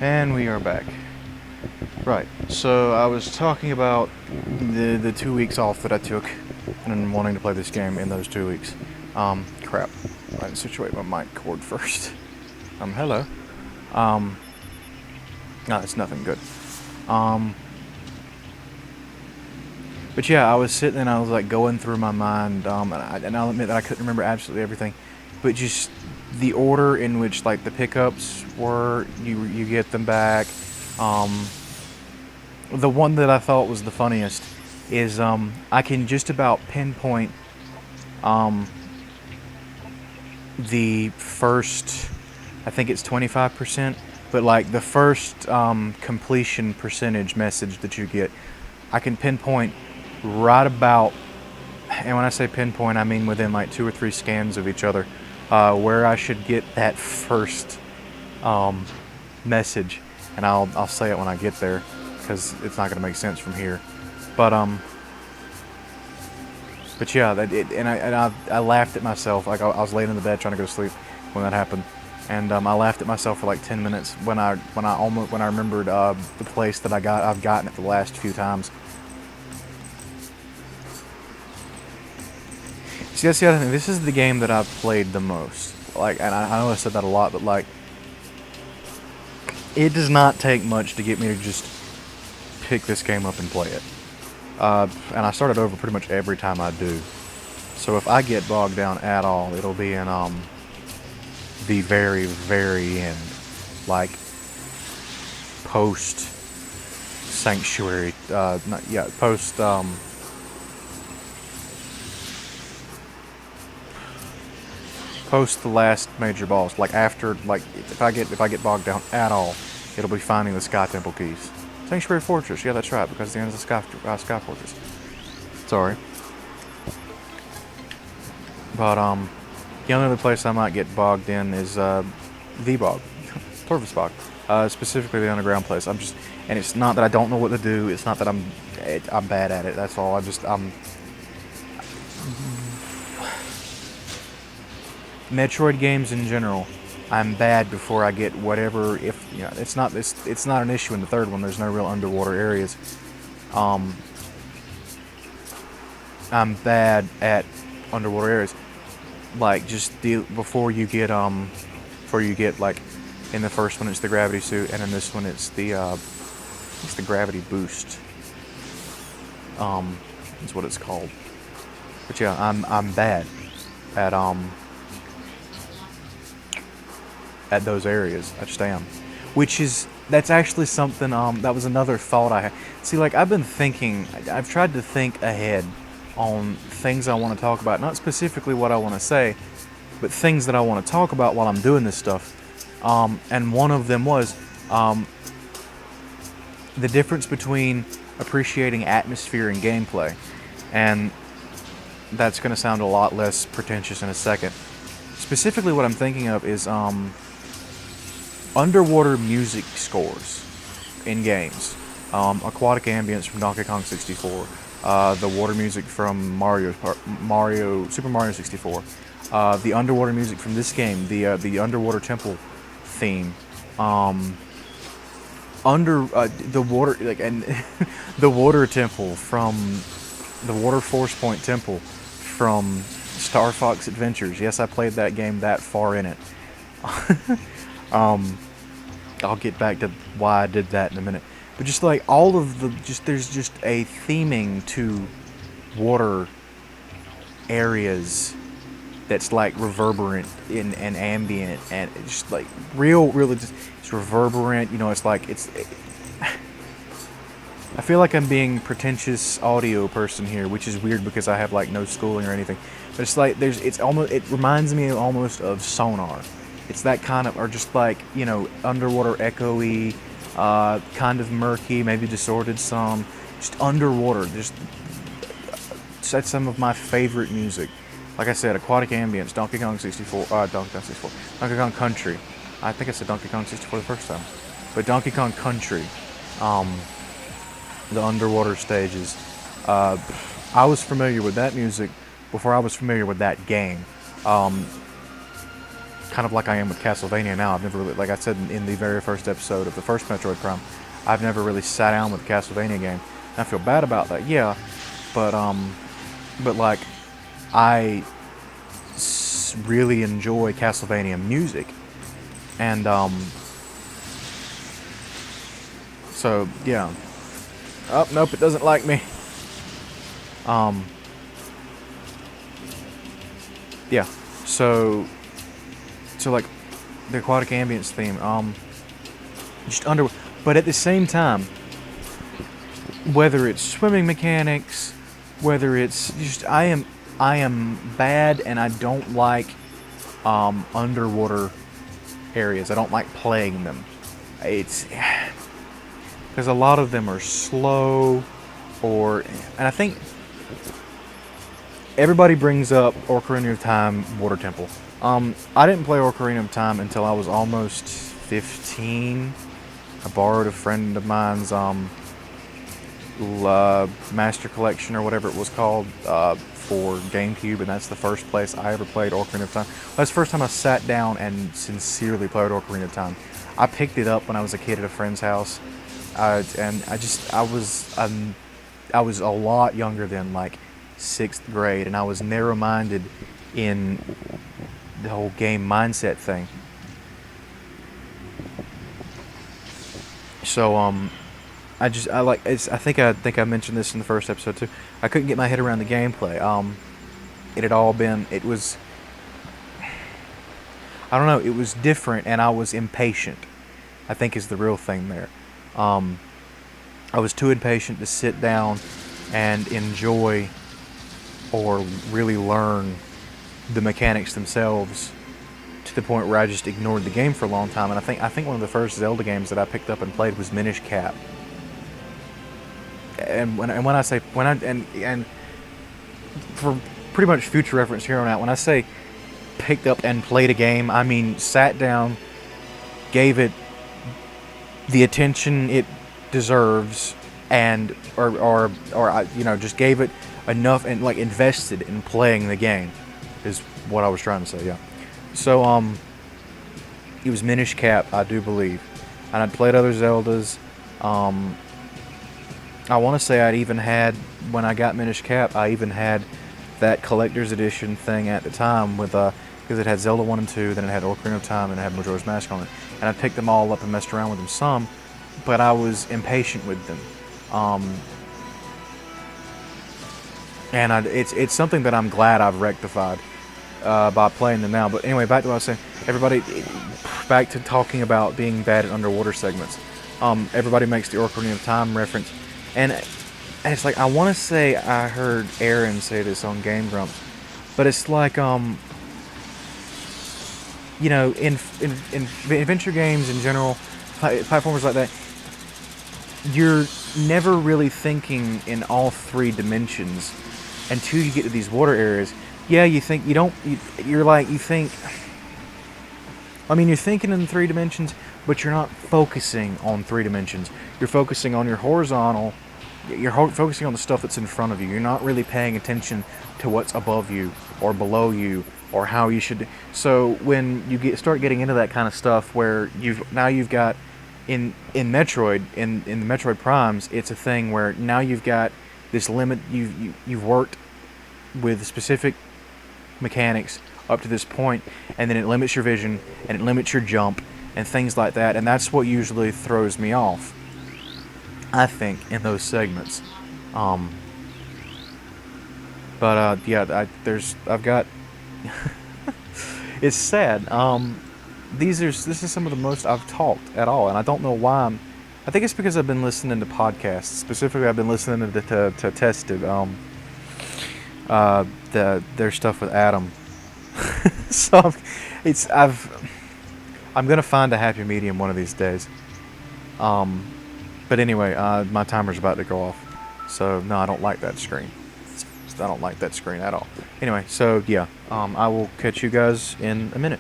And we are back. Right, so I was talking about the 2 weeks off that I took and wanting to play this game in those 2 weeks. Crap. I didn't situate my mic cord first. Hello. No, it's nothing good. But yeah, I was sitting and I was like going through my mind, and I'll admit that I couldn't remember absolutely everything, but just the order in which like the pickups were, you get them back. The one that I thought was the funniest is I can just about pinpoint the first, I think it's 25%, but like the first completion percentage message that you get, I can pinpoint right about, and when I say pinpoint, I mean within like 2 or 3 scans of each other, where I should get that first message, and I'll say it when I get there, because it's not going to make sense from here. But yeah, I laughed at myself. Like I was laying in the bed trying to go to sleep when that happened, and I laughed at myself for like 10 minutes when I remembered the place that I've gotten it the last few times. See, that's the other thing. This is the game that I've played the most. Like, and I know I said that a lot, but like, it does not take much to get me to just pick this game up and play it. And I start it over pretty much every time I do. So if I get bogged down at all, it'll be in the very, very end, like post Sanctuary. Post post the last major boss. Like after, like if I get bogged down at all, it'll be finding the Sky Temple keys. Sanctuary Fortress, yeah, that's right, because it's the end of the Sky Fortress. Sorry. But, the only other place I might get bogged in is, the bog. Torvusbog. Specifically the underground place. And it's not that I don't know what to do, it's not that I'm bad at it, that's all. Metroid games in general, I'm bad before I get whatever. If you know, it's not an issue in the third one. There's no real underwater areas. I'm bad at underwater areas. Like just before you get like in the first one it's the gravity suit, and in this one it's the gravity boost. Is what it's called. But yeah, I'm bad at those areas. I just am. That's actually something, that was another thought I had. See, like, I've tried to think ahead on things I want to talk about. Not specifically what I want to say, but things that I want to talk about while I'm doing this stuff. And one of them was the difference between appreciating atmosphere and gameplay. And that's going to sound a lot less pretentious in a second. Specifically what I'm thinking of is underwater music scores in games. Aquatic ambience from Donkey Kong 64. The water music from Super Mario 64. The underwater music from this game, the underwater temple theme. The water, like, and the water temple from the Water Force Point Temple from Star Fox Adventures. Yes, I played that game that far in it. I'll get back to why I did that in a minute. But just like all of there's just a theming to water areas that's like reverberant and ambient, and it's just like really just, it's reverberant. You know, it's like I feel like I'm being pretentious audio person here, which is weird because I have like no schooling or anything. But it's like it reminds me almost of Sonar. It's that kind of, or just like, you know, underwater echoey, kind of murky, maybe distorted some, just underwater. That's some of my favorite music. Like I said, Aquatic Ambience, Donkey Kong 64, Donkey Kong Country. I think I said Donkey Kong 64 the first time, but Donkey Kong Country, the underwater stages. I was familiar with that music before I was familiar with that game. kind of like I am with Castlevania now. I've never really, like I said in the very first episode of the first Metroid Prime, I've never really sat down with a Castlevania game. And I feel bad about that, yeah, but like, I really enjoy Castlevania music, and so yeah. Oh nope, it doesn't like me. Yeah. So like the aquatic ambience theme, just under, but at the same time, whether it's swimming mechanics, whether it's just I am bad, and I don't like underwater areas. I don't like playing them. It's because a lot of them are slow, and I think everybody brings up Ocarina of Time Water Temple. I didn't play Ocarina of Time until I was almost 15. I borrowed a friend of mine's Master Collection or whatever it was called for GameCube, and that's the first place I ever played Ocarina of Time. That's the first time I sat down and sincerely played Ocarina of Time. I picked it up when I was a kid at a friend's house, and I was a lot younger than like 6th grade, and I was narrow-minded in the whole game mindset thing. So I think I mentioned this in the first episode too. I couldn't get my head around the gameplay. It was I don't know, it was different, and I was impatient, I think is the real thing there. I was too impatient to sit down and enjoy or really learn the mechanics themselves, to the point where I just ignored the game for a long time. And I think one of the first Zelda games that I picked up and played was Minish Cap. And for pretty much future reference here on out, when I say picked up and played a game, I mean sat down, gave it the attention it deserves, and or just gave it enough and like invested in playing the game, is what I was trying to say. Yeah. So it was Minish Cap, I do believe, and I'd played other Zeldas. I want to say I'd even had, when I got Minish Cap, I even had that collector's edition thing at the time with because it had Zelda 1 and 2, then it had Ocarina of Time, and it had Majora's Mask on it, and I picked them all up and messed around with them some, but I was impatient with them. And it's something that I'm glad I've rectified by playing them now. But anyway, back to what I was saying. Everybody, back to talking about being bad at underwater segments. Everybody makes the Ocarina of Time reference, and it's like, I want to say I heard Aaron say this on Game Grumps, but it's like in adventure games in general, platformers like that, you're never really thinking in all 3 dimensions until you get to these water areas. Yeah, you're thinking in 3 dimensions, but you're not focusing on 3 dimensions. You're focusing on your horizontal, you're focusing on the stuff that's in front of you. You're not really paying attention to what's above you or below you or how you should. So when you start getting into that kind of stuff, where you've got in Metroid, in the Metroid Primes, it's a thing where now you've got this limit. You've worked with specific mechanics up to this point, and then it limits your vision and it limits your jump and things like that, and that's what usually throws me off, I think, in those segments. I've got it's sad. This is some of the most I've talked at all, and I don't know why. I think it's because I've been listening to podcasts. Specifically, I've been listening to Tested, their stuff with Adam. So I'm gonna find a happy medium one of these days. But anyway, my timer's about to go off. So no, I don't like that screen. I don't like that screen at all. Anyway, so yeah, I will catch you guys in a minute.